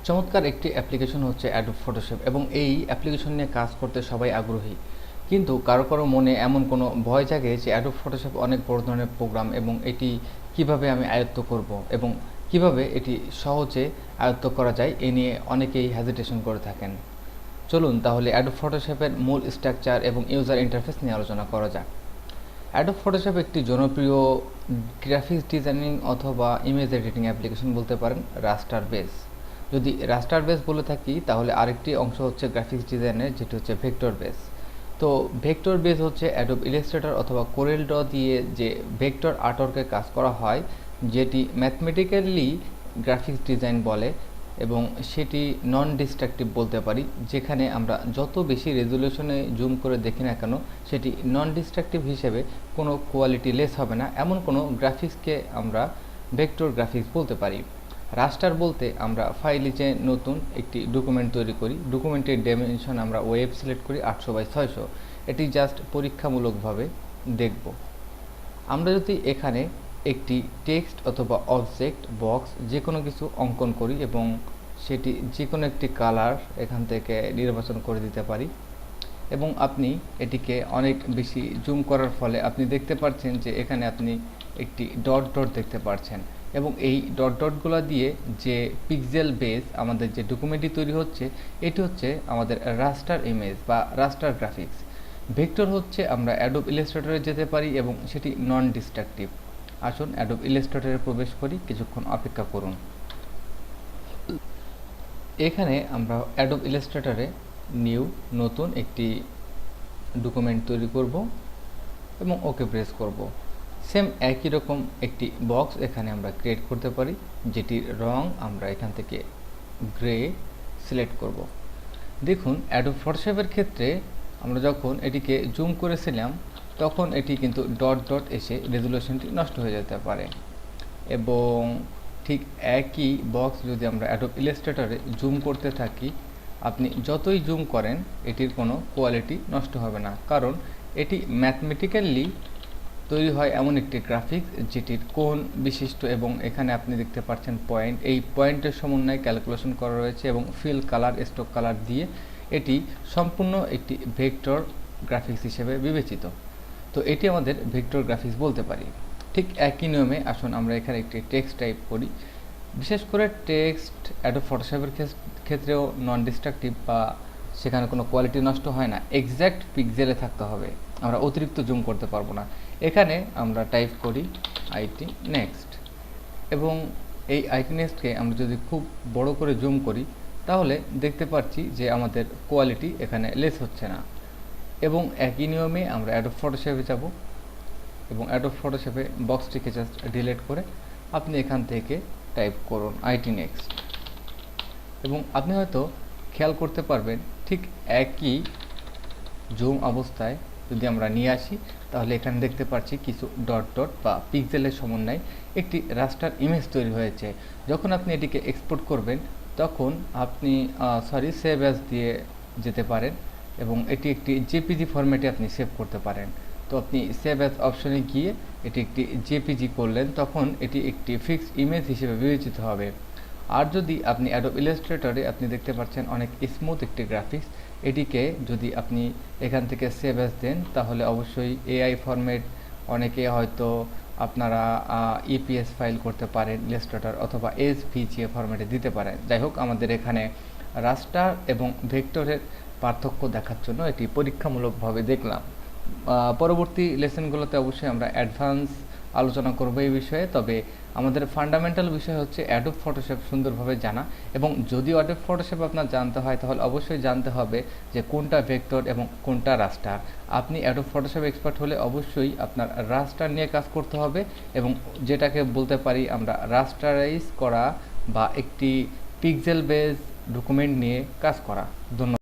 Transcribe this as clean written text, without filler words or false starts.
চমৎকার একটি অ্যাপ্লিকেশন হচ্ছে অ্যাডোব ফটোশপ এবং এই অ্যাপ্লিকেশন নিয়ে কাজ করতে সবাই আগ্রহী। কিন্তু কারো কারো মনে এমন কোনো ভয় জাগে যে অ্যাডোব ফটোশপ অনেক বড় ধরনের প্রোগ্রাম এবং এটি কিভাবে আমি আয়ত্ত করব এবং কিভাবে এটি সহজে আয়ত্ত করা যায় এ নিয়ে অনেকেই হেজিটেশন করে থাকেন। চলুন তাহলে অ্যাডোব ফটোশপের মূল স্ট্রাকচার এবং ইউজার ইন্টারফেস নিয়ে আলোচনা করা যাক। অ্যাডোব ফটোশপ একটি জনপ্রিয় গ্রাফিক্স ডিজাইনিং অথবা ইমেজ এডিটিং অ্যাপ্লিকেশন বলতে পারেন রাস্টার বেস। যদি রাস্টার বেস বলে থাকি তাহলে আরেকটি অংশ হচ্ছে গ্রাফিক্স ডিজাইনের, যেটি হচ্ছে ভেক্টর বেস। তো ভেক্টর বেস হচ্ছে অ্যাডোব ইলাস্ট্রেটর অথবা কোরেল ড্র দিয়ে যে ভেক্টর আর্টওয়ার্কের কাজ করা হয়, যেটি ম্যাথমেটিক্যালি গ্রাফিক্স ডিজাইন বলে এবং সেটি নন ডিস্ট্রাকটিভ বলতে পারি। যেখানে আমরা যত বেশি রেজুলেশনে জুম করে দেখি না কেন সেটি নন ডিস্ট্রাকটিভ হিসেবে কোনো কোয়ালিটি লেস হবে না, এমন কোনো গ্রাফিক্সকে আমরা ভেক্টর গ্রাফিক্স বলতে পারি। রাস্টার বলতে আমরা ফাইলে যে নতুন একটি ডকুমেন্ট তৈরি করি, ডকুমেন্টের ডাইমেনশন আমরা ওয়েব সিলেক্ট করি 800x600। এটি জাস্ট পরীক্ষামূলকভাবে দেখব। আমরা যদি এখানে একটি টেক্সট অথবা অবজেক্ট বক্স যে কোনো কিছু অঙ্কন করি এবং সেটি যে কোনো একটি কালার এখান থেকে নির্বাচন করে দিতে পারি এবং আপনি এটিকে অনেক বেশি জুম করার ফলে আপনি দেখতে পাচ্ছেন যে এখানে আপনি একটি ডট ডট দেখতে পাচ্ছেন এবং এই ডট ডটগুলো দিয়ে যে পিক্সেল বেস আমাদের যে ডকুমেন্টটি তৈরি হচ্ছে এটি হচ্ছে আমাদের রাস্টার ইমেজ বা রাস্টার গ্রাফিক্স। ভেক্টর হচ্ছে আমরা অ্যাডোব ইলাস্ট্রেটরে যেতে পারি এবং সেটি নন ডিস্ট্রাকটিভ। আসুন অ্যাডোব ইলাস্ট্রেটরে প্রবেশ করি, কিছুক্ষণ অপেক্ষা করুন। এখানে আমরা অ্যাডোব ইলাস্ট্রেটরে নতুন একটি ডকুমেন্ট তৈরি করব এবং ওকে প্রেস করব। সেম একই রকম একটি বক্স এখানে আমরা ক্রিয়েট করতে পারি, যেটির রং আমরা এখান থেকে গ্রে সিলেক্ট করব। দেখুন অ্যাডোব ফটোশপের ক্ষেত্রে আমরা যখন এটিকে জুম করেছিলাম তখন এটি কিন্তু ডট ডট এসে রেজুলেশনটি নষ্ট হয়ে যেতে পারে এবং ঠিক একই বক্স যদি আমরা অ্যাডোব ইলাস্ট্রেটরে জুম করতে থাকি, আপনি যতই জুম করেন এটির কোনো কোয়ালিটি নষ্ট হবে না, কারণ এটি ম্যাথমেটিক্যালি তৈরি হয় এমন একটি গ্রাফিক্স যেটির কোণ বিশিষ্ট এবং এখানে আপনি দেখতে পাচ্ছেন পয়েন্ট, এই পয়েন্টের সমন্বয়ে ক্যালকুলেশন করা রয়েছে এবং ফিল কালার স্ট্রোক কালার দিয়ে এটি সম্পূর্ণ একটি ভেক্টর গ্রাফিক্স হিসেবে বিবেচিত। তো এটি আমাদের ভেক্টর গ্রাফিক্স বলতে পারি। ঠিক একই নিয়মে আসুন আমরা এখানে একটি টেক্সট টাইপ করি। বিশেষ করে টেক্সট অ্যাডোব ফটোশপের ক্ষেত্রেও নন ডিস্ট্রাকটিভ বা সেখানে কোনো কোয়ালিটি নষ্ট হয় না, এক্স্যাক্ট পিক্সেলে থাকতে হবে, আমরা অতিরিক্ত জুম করতে পারবো না। এখানে আমরা টাইপ করি আইটি নেক্সট এবং এই আইটি নেক্সটকে আমরা যদি খুব বড় করে জুম করি তাহলে দেখতে পাচ্ছি যে আমাদের কোয়ালিটি এখানে লেস হচ্ছে না। এবং একই নিয়মে আমরা অ্যাডোব ফটোশপে যাব এবং অ্যাডোব ফটোশপে বক্সটিকে জাস্ট ডিলিট করে আপনি এখান থেকে টাইপ করুন আইটি নেক্সট এবং আপনি হয়তো খেয়াল করতে পারবেন ঠিক একই জুম অবস্থায় যদি আমরা নিয়ে আসি তাহলে এখানে দেখতে পাচ্ছি কিছু ডট ডট বা পিক্সেলের সমন্বয়ে একটি রাস্টার ইমেজ তৈরি হয়েছে। যখন আপনি এটিকে এক্সপোর্ট করবেন তখন আপনি সেভ অ্যাজ দিয়ে যেতে পারেন এবং এটি একটি জেপিজি ফরম্যাটে আপনি সেভ করতে পারেন। তো আপনি সেভ অ্যাজ অপশনে গিয়ে এটি একটি জেপিজি করলেন, তখন এটি একটি ফিক্সড ইমেজ হিসেবে বিবেচিত হবে। আর যদি আপনি অ্যাডোব ইলাস্ট্রেটরে আপনি দেখতে পাচ্ছেন অনেক স্মুথ একটি গ্রাফিক্স, এটিকে যদি আপনি এখান থেকে সেভ অ্যাজ দেন তাহলে অবশ্যই এআই ফরম্যাট, অনেকে হয়তো আপনারা ইপিএস ফাইল করতে পারেন ইলাস্ট্রেটর অথবা এসভিজিএ ফরম্যাটে দিতে পারেন। যাই হোক, আমাদের এখানে রাস্টার এবং ভেক্টরের পার্থক্য দেখার জন্য এটি পরীক্ষামূলকভাবে দেখলাম। পরবর্তী লেসনগুলোতে অবশ্যই আমরা অ্যাডভান্স আলোচনা করব এই বিষয়ে। তবে আমাদের ফান্ডামেন্টাল বিষয় হচ্ছে অ্যাডোব ফটোশপ সুন্দরভাবে জানা, এবং যদি অ্যাডোব ফটোশপ আপনার জানতে হয় তাহলে অবশ্যই জানতে হবে যে কোনটা ভেক্টর এবং কোনটা রাস্টার। আপনি অ্যাডোব ফটোশপ এক্সপার্ট হলে অবশ্যই আপনার রাস্টার নিয়ে কাজ করতে হবে এবং যেটাকে বলতে পারি আমরা রাস্টারাইজ করা বা একটি পিক্সেল বেস ডকুমেন্ট নিয়ে কাজ করা। ধন্যবাদ।